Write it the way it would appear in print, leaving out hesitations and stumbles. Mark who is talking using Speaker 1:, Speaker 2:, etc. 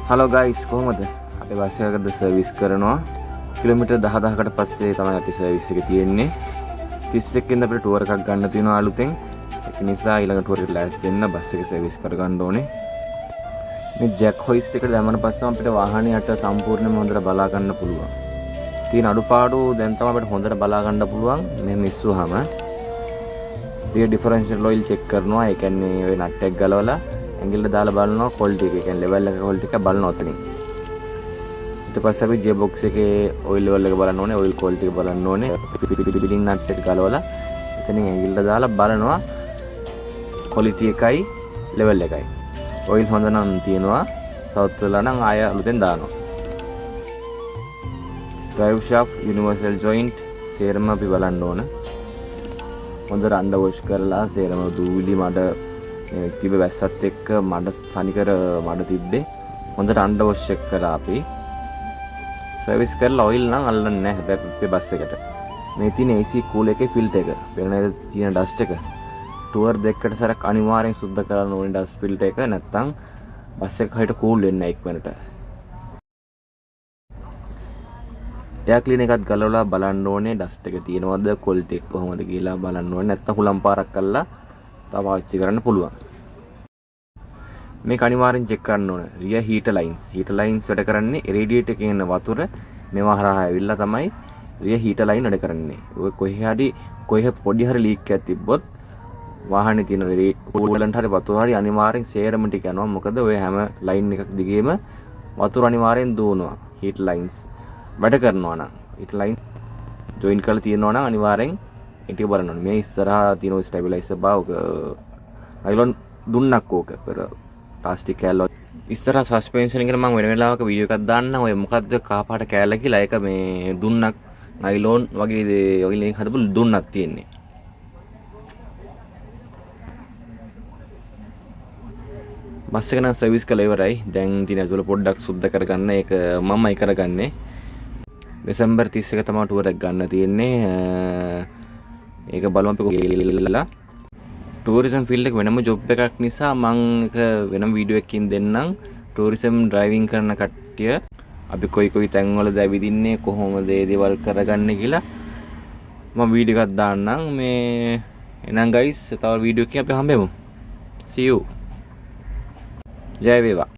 Speaker 1: Hello guys කොහොමද? අපි bus එකකද service කරනවා. කිලෝමීටර් 10,000කට පස්සේ තමයි අපි සර්විස් එක තියෙන්නේ. 31 වෙනිදා අපිට ටුවර් එකක් ගන්න තියෙනවා අලුතෙන්. ඒක නිසා ඊළඟ ටුවර් එකට ලෑස්ති වෙන්න බස් එක සර්විස් කරගන්න ඕනේ. මේ ජැක් හොයිස්ට් එක දැම්මම පස්සෙ අපිට වාහනේ යට සම්පූර්ණයෙන්ම හොඳට බලා ගන්න පුළුවන්. තියෙන අඩුපාඩු දැන් තමයි අපිට හොඳට බලා ගන්න පුළුවන්. මෙහෙම ඉස්සුවාම රියර් ඩිෆරන්ෂියල් ඔයිල් චෙක් කරනවා. ඒ කියන්නේ ඔය නට් එක ගලවලා ඇඟිල්ල දාලා බලනවා ක්වොලිටි එක. ඒ කියන්නේ ලෙවල් එක ක්වොලිටි එක බලනවා ඔතනින්. ඊට පස්සේ අපි ගියර් බොක්ස් එකේ ඔයිල් ලෙවල් එක බලන්න ඕනේ. ඔයිල් ක්වොලිටි එක බලන්න ඕනේ. පිලින් නට් එක ගලවලා එතනින් ඇඟිල්ල දාලා බලනවා ක්වොලිටි එකයි ලෙවල් එකයි. ඔයිල් හොඳ නම් තියනවා. සවුත් වෙලා නම් ආය අලුතෙන් දානවා. ඩ්‍රයිව් ෂාෆ්ට් යුනිවර්සල් ජොයින්ට් සේරම අපි බලන්න ඕන. හොඳට අන්ඩර් වොෂ් කරලා සේරම දූවිලි මඩ මේ තිබ්බ වැස්සත් එක්ක මඩ තනිකර මඩ තිබ්බේ. හොඳට අන්ඩර් වොෂ් එක කරා අපි. සර්විස් කරලා ඔයිල් නම් අල්ලන්නේ නැහැ හැබැයි බස් එකට. මේ තියෙන AC කූල් එකේ ෆිල්ටර් එක. පෙරණේ තියෙන ඩස්ට් එක. ටුවර් දෙකකට සැරයක් අනිවාර්යෙන් සුද්ධ කරන්න ඕනේ ඩස්ට් ෆිල්ටර් එක. නැත්තම් බස් එක හරියට කූල් වෙන්නේ නැහැ ඉක්මනට. එයා ක්ලීන් එකත් ගලවලා බලන්න ඕනේ ඩස්ට් එක තියෙනවද ක්වොලිටි එක කොහොමද කියලා බලන්න ඕනේ. නැත්තම් හුලම් පාරක් කරලා තව පාවිච්චි කරන්න පුළුවන්. මේක අනිවාර්යෙන් චෙක් කරන්න ඕනේ. Rear heater lines. Heater lines වැඩ කරන්නේ රේඩියේටර් එකේ එන වතුර මේවා හරහා ඇවිල්ලා තමයි රියර් හීටර් ලයින් වැඩ කරන්නේ. ඔය කොහේ පොඩි හරි ලීක් එකක් තිබ්බොත් වාහනේ තියෙන කූලන්ට් හරි වතුර හරි අනිවාර්යෙන් සේරම ටික යනවා. මොකද ඔය හැම ලයින් එකක් දිගේම වතුර අනිවාර්යෙන් දුවනවා. හීටර් ලයින්ස් වැඩ කරනවා නම් හීටර් ලයින් ජොයින් කරලා තියෙනවා නම් අනිවාර්යෙන් ඒක බලන්න ඕනේ. මේ ඉස්සරහා තියෙන ස්ටැබිලයිසර් බාවක නයිලොන් දුන්නක් ඕක පෙර ප්ලාස්ටික් කෑල්ල ඉස්සරහා සස්පෙන්ෂන් එකේ මම වෙන වෙලාවක වීඩියෝ එකක් දාන්නම්. ඔය මොකද්ද කහපාට කෑල්ල කියලා. ඒක මේ දුන්නක් නයිලොන් වගේ ඔයිල් එකක් හදපු දුන්නක් තියෙන්නේ. බස් එක නම් සර්විස් කළා ඉවරයි. දැන් තියෙන ඇතුළ පොඩ්ඩක් සුද්ධ කරගන්න. ඒක මමයි කරගන්නේ. දෙසැම්බර් 31 තමයි ටුවර් එක ගන්න තියෙන්නේ. ඒක බලමු අපි කොහේලා. ටූරිසම් ෆීල්ඩ් එක වෙනම ජොබ් එකක් නිසා මම ඒක වෙනම වීඩියෝ එකකින් දෙන්නම්. ටූරිසම් ඩ්‍රයිවිං කරන කට්ටිය අපි කොයි තැන්වලද ඇවිදින්නේ කොහොමද ඒ දේවල් කරගන්නේ කියලා මම වීඩියෝ එකක් දාන්නම්. මේ එහෙනම් ගයිස් තව වීඩියෝ එකකින් අපි හම්බෙමු. see you. ජය වේවා.